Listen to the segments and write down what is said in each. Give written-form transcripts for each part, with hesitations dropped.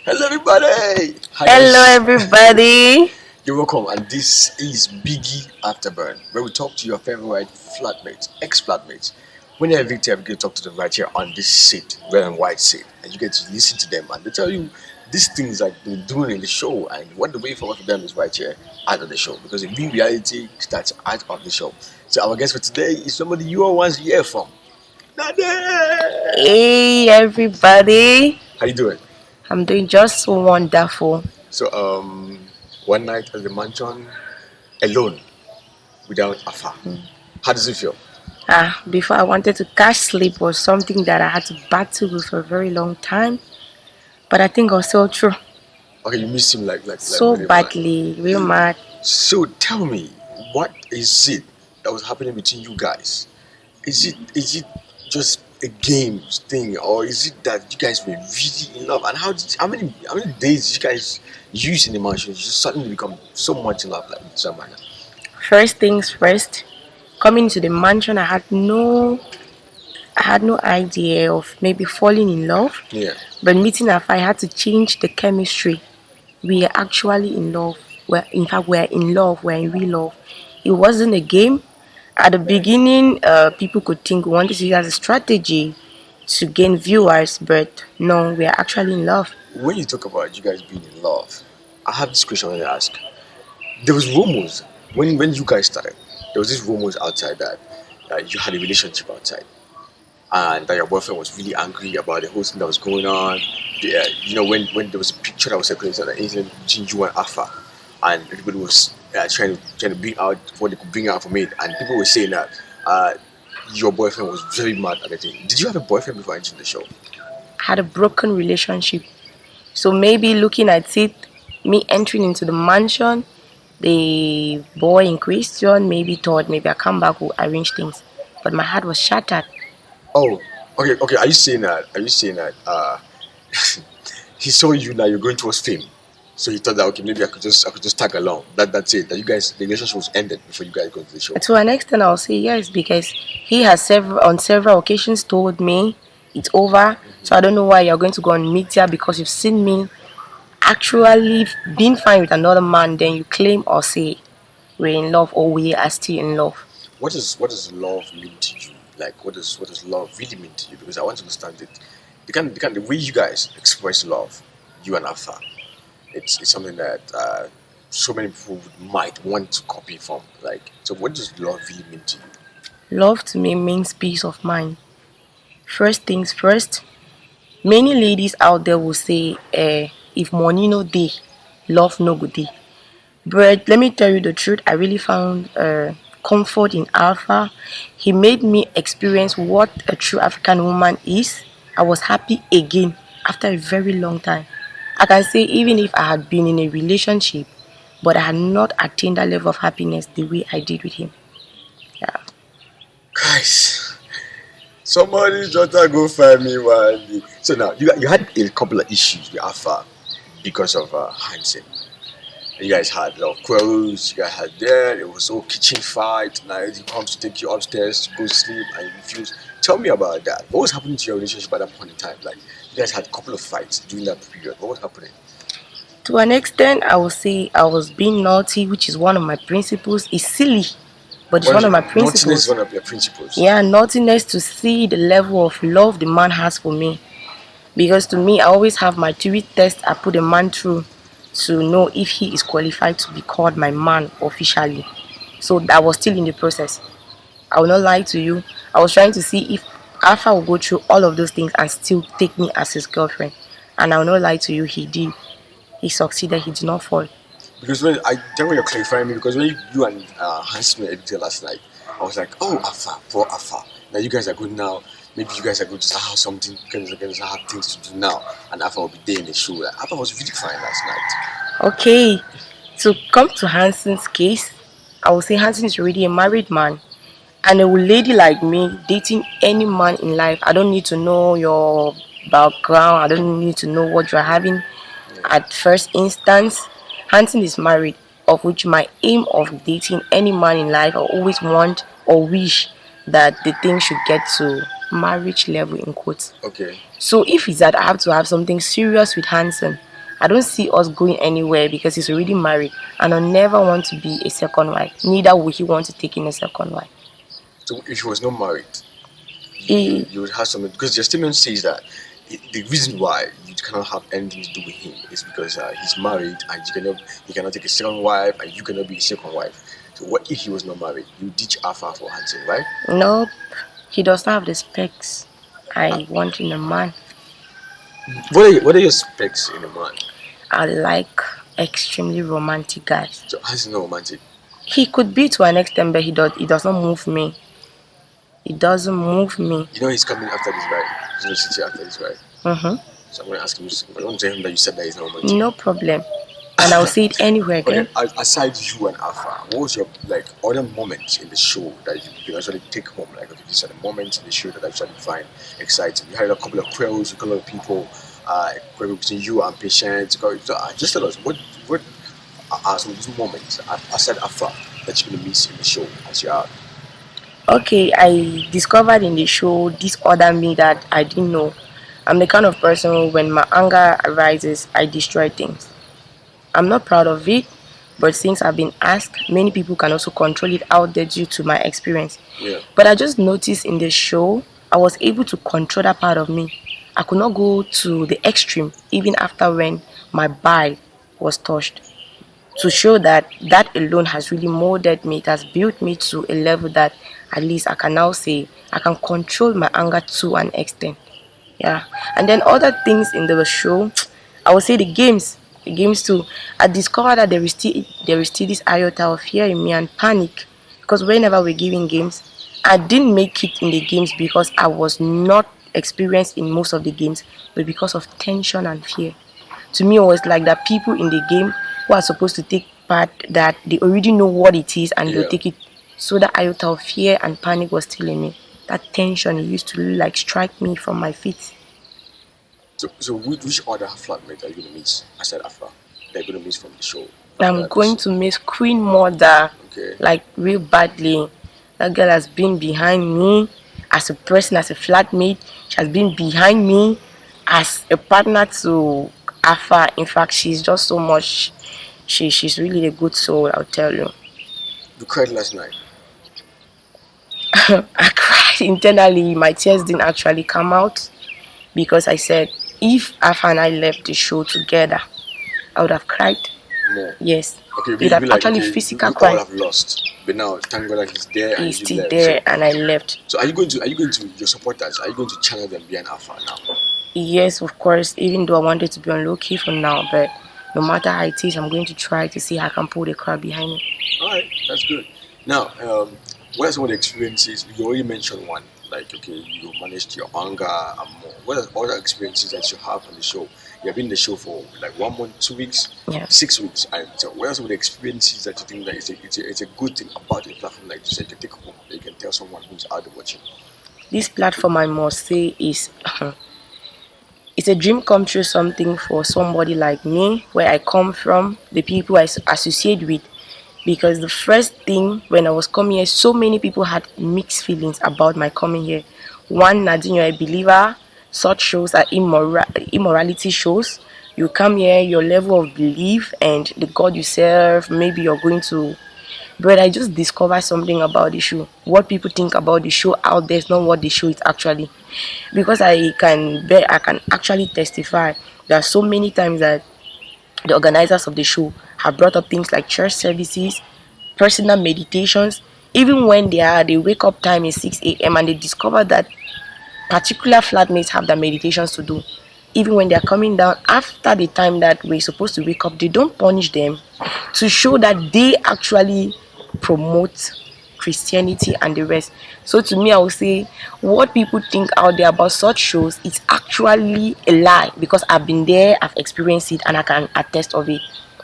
Hello, everybody. Hi, Hello, guys. everybody. You're welcome, and this is Biggy Afterburn, where we talk to your favorite flatmates, ex-flatmates. When you're evicted, we get to talk to them right here on this seat, red and white seat, and you get to listen to them, and they tell you these things like they're doing in the show, and what the way forward for them is right here out of the show, because the real reality starts out of the show. So our guest for today is somebody you all once hear from. Nadine! Hey, everybody. How you doing? I'm doing just so wonderful. So one night at the mansion alone without Afa. How does it feel? Before I wanted to catch sleep was something that I had to battle with for a very long time, but I think I was so true. Okay, you miss him like So really bad. badly, real mad. So tell me, what is it that was happening between you guys? Is it just a game thing, or is it that you guys were really in love? And how many days did you guys use in the mansion? You just suddenly become so much in love like some manner. First things first, coming to the mansion, I had no idea of maybe falling in love, Yeah. but meeting her, I had to change the chemistry. We are actually in love. In fact, we're in love. We're in real love. It wasn't a game. At the beginning, people could think we wanted to use it as a strategy to gain viewers, but no, we are actually in love. When you talk about you guys being in love, I have this question I want to ask. There was rumors when you guys started. There was this rumors outside that you had a relationship outside, and that your boyfriend was really angry about the whole thing that was going on. When there was a picture that was circulating on the internet between you and Alpha, and everybody was trying to bring out what they could bring out from it, and people were saying that your boyfriend was very mad at the thing. Did you have a boyfriend before entering the show? I had a broken relationship. So maybe looking at it, me entering into the mansion, the boy in question maybe thought maybe I come back will arrange things. But my heart was shattered. Oh, okay. Are you saying that? He saw you now you're going towards fame, so he thought that okay maybe I could just tag along. That's it. That you guys the relationship was ended before you guys go to the show. To an extent, I'll say yes because he has on several occasions told me it's over. So I don't know why you're going to go on media because you've seen me actually being fine with another man. Then you claim or say we're in love or we are still in love. What does love mean to you? Like what does love really mean to you? Because I want to understand it. The way you guys express love, you and Alpha, it's something that so many people might want to copy from. Like, so what does love really mean to you? Love to me means peace of mind. First things first, many ladies out there will say, if money no day, love no good day. But let me tell you the truth, I really found comfort in Alpha. He made me experience what a true African woman is. I was happy again after a very long time. I can say even if I had been in a relationship, but I had not attained that level of happiness the way I did with him. Yeah. Guys, somebody's daughter go find me one day. So now you had a couple of issues with Alpha because of Hansen. You guys had a lot of quarrels. You guys had there. It was all kitchen fight. Now he comes to take you upstairs to go sleep, and you refuse. Tell me about that. What was happening to your relationship at that point in time? Like you guys had a couple of fights during that period. What was happening? To an extent, I would say I was being naughty, which is one of my principles. It's silly, but it's What is one of it? my Naughtiness is principles. one of your principles. Yeah, naughtiness to see the level of love the man has for me. Because to me, I always have my theory test I put a man through to know if he is qualified to be called my man officially. So that was still in the process. I will not lie to you. I was trying to see if Alpha will go through all of those things and still take me as his girlfriend. And I will not lie to you, he did. He succeeded, he did not fall. Because when I tell when you're clarifying me, because when you and Hans were editing last night, I was like, oh, Alpha, poor Alpha. Now you guys are good now. Maybe you guys are going to start have something, going to have things to do now, and Alpha will be there in the show. Like, Alpha was really fine last night. Okay, to come to Hanson's case, I would say Hanson is already a married man. And a lady like me dating any man in life, I don't need to know your background, I don't need to know what you're having at first instance. Hanson is married, of which my aim of dating any man in life, I always want or wish that the thing should get to marriage level in quotes. Okay. So if it's that I have to have something serious with Hanson, I don't see us going anywhere because he's already married, and I never want to be a second wife. Neither will he want to take in a second wife. So if he was not married, He, you would have something, because your statement says that the reason why you cannot have anything to do with him is because he's married and he cannot take a second wife and you cannot be a second wife. So what if he was not married? You ditch Alpha for hunting, right? nope, he does not have the specs I want in a man. What are your specs in a man? I like extremely romantic guys. So how's he not romantic? He could be to an extent, but he does not move me. It doesn't move me. You know he's coming after this, right? He's going to sit here after this, right? Mm-hmm. So I'm going to ask him. I want to tell him that you said that he's not romantic. No problem. And I'll say it anywhere again. Okay, aside you and Alpha, what was your like other moments in the show that you actually take home? Like, okay, these are the moments in the show that I actually find exciting. You had a couple of quarrels with a couple of people, quarrel between you and patients. So, just tell us what are some of those moments aside Alpha that you're gonna miss in the show as you are. Okay, I discovered in the show this other me that I didn't know. I'm the kind of person who, when my anger arises, I destroy things. I'm not proud of it, but since I've been asked, many people can also control it out there due to my experience. Yeah. But I just noticed in the show, I was able to control that part of me. I could not go to the extreme, even after when my bile was touched. To show that that alone has really molded me, it has built me to a level that at least I can now say I can control my anger to an extent. Yeah. And then other things in the show, I would say the games too. I discovered that there is still this iota of fear in me and panic, because whenever we're giving games, I didn't make it in the games because I was not experienced in most of the games, but because of tension and fear. To me, it was like that people in the game who are supposed to take part, that they already know what it is and they'll Yeah. take it. So that iota of fear and panic was still in me. That tension, it used to like strike me from my feet. So which other flatmate are you gonna miss aside Alpha that you're gonna miss from the show? I'm going to miss Queen Mother Okay. like real badly. That girl has been behind me as a person, as a flatmate. She has been behind me as a partner to Alpha. In fact, she's just so much. She's really a good soul, I'll tell you. You cried last night. I cried internally. My tears didn't actually come out because I said, if Alpha and I left the show together, I would have cried. More. Yes. Okay, It we would have be like, actually okay, physical we all cry. have lost, but now thank God that he's there and He's you still left. there and I left. So are you going to your supporters? Are you going to channel them behind Alpha now? Yes, of course, even though I wanted to be on low key for now, but no matter how it is, I'm going to try to see how I can pull the crowd behind me. All right, that's good. Now, what are some of the experiences? You already mentioned one, like okay, you managed your anger and more. What are other experiences that you have on the show? You have been in the show for like 1 month, 2 weeks, Yeah. 6 weeks, and so what are some of the experiences that you think that it's a good thing about a platform like this? That you can take home, that you can tell someone who's out there watching. This platform, I must say, is it's a dream come true, something for somebody like me, where I come from, the people I associate with. Because the first thing when I was coming here, so many people had mixed feelings about my coming here. One, Nadine, you're a believer. Such shows are immorality shows. You come here, your level of belief and the God you serve, maybe you're going to. But I just discovered something about the show. What people think about the show out there is not what the show is actually. Because I can actually testify. There are so many times that the organizers of the show have brought up things like church services, personal meditations. Even when they wake up time is 6 a.m. and they discover that particular flatmates have their meditations to do. Even when they are coming down after the time that we're supposed to wake up, they don't punish them to show that they actually promote Christianity and the rest. So to me, I would say what people think out there about such shows is actually a lie, because I've been there, I've experienced it, and I can attest of it.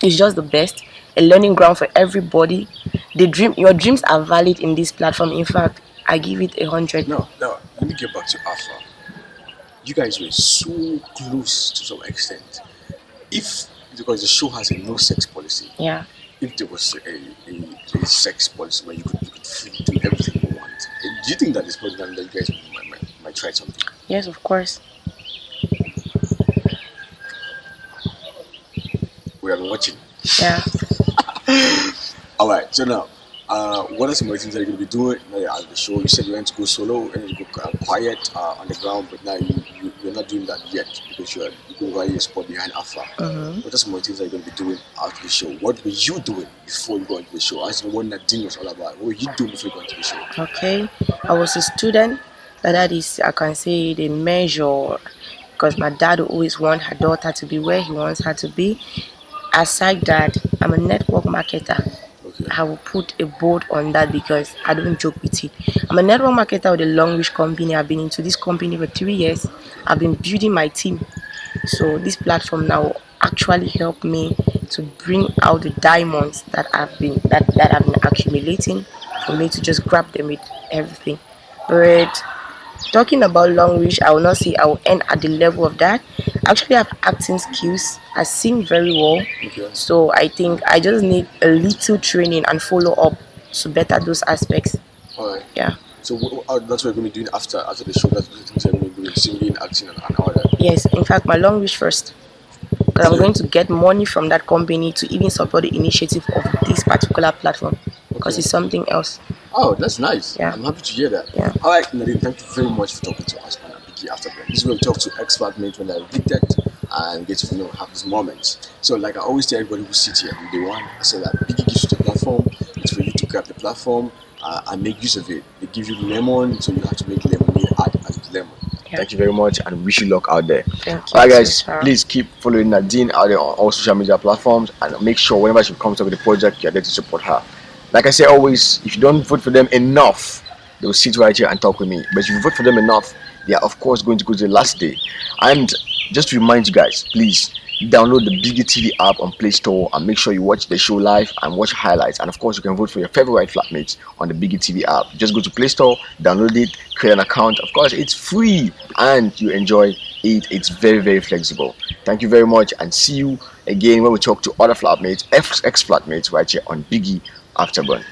It's just the best, a learning ground for everybody. Your dreams are valid in this platform. In fact, I give it 100. Now, let me get back to Alpha. You guys were so close to some extent. If because the show has a no sex policy, Yeah. if there was a sex policy where you could freely do everything you want, do you think that this program that you guys might try something? Yes, of course. watching. Yeah. All right. So now, what are some of the things that you're going to be doing at the show? You said you went to go solo and you go quiet on the ground, but now you're not doing that yet because you're going to ride your spot behind Alpha. What are some of the things that you're going to be doing after the show? What were you doing before you go into the show? As in what Nadine was all about. What were you doing before you go into the show? Okay. I was a student. That is, I can say, the measure, because my dad always want her daughter to be where he wants her to be. Aside that, I'm a network marketer. Okay. I will put a board on that because I don't joke with it. I'm a network marketer with a long reach company. I've been into this company for 3 years. I've been building my team. So this platform now actually helped me to bring out the diamonds that I've been accumulating for me to just grab them with everything. But talking about long reach, I will not say I will end at the level of that. I actually have acting skills. I sing very well. Okay. So I think I just need a little training and follow up to better those aspects. All right. Yeah. So that's what you're going to be doing after the show. That's the things you're going to be doing, singing, acting, and all that. Yes, in fact, my long reach first. Because I'm going to get money from that company to even support the initiative of this particular platform. Because Okay. it's something else. Oh, that's nice. Yeah. I'm happy to hear that. Yeah. All right, Nadine, thank you very much for talking to us on Biggy Afterburn. This is where we talk to ex-flatmates when they're evicted and get to have these moments. So, like I always tell everybody who sits here from day one, I say that Biggy gives you the platform. It's for you to grab the platform and make use of it. They give you lemon, so you have to make lemonade out of lemon. Yeah. Thank you very much and wish you luck out there. Thank you. Alright guys, Sarah. please keep following Nadine out there on all social media platforms and make sure whenever she comes up with a project, you're there to support her. Like I say always, if you don't vote for them enough, they will sit right here and talk with me. But if you vote for them enough, they are of course going to go to the last day. And just to remind you guys, please download the Biggy TV app on Play Store and make sure you watch the show live and watch highlights. And of course, you can vote for your favorite flatmates on the Biggy TV app. Just go to Play Store, download it, create an account. Of course, it's free and you enjoy it. It's very, very flexible. Thank you very much and see you again when we talk to other flatmates, ex-flatmates right here on Biggy Afterburn.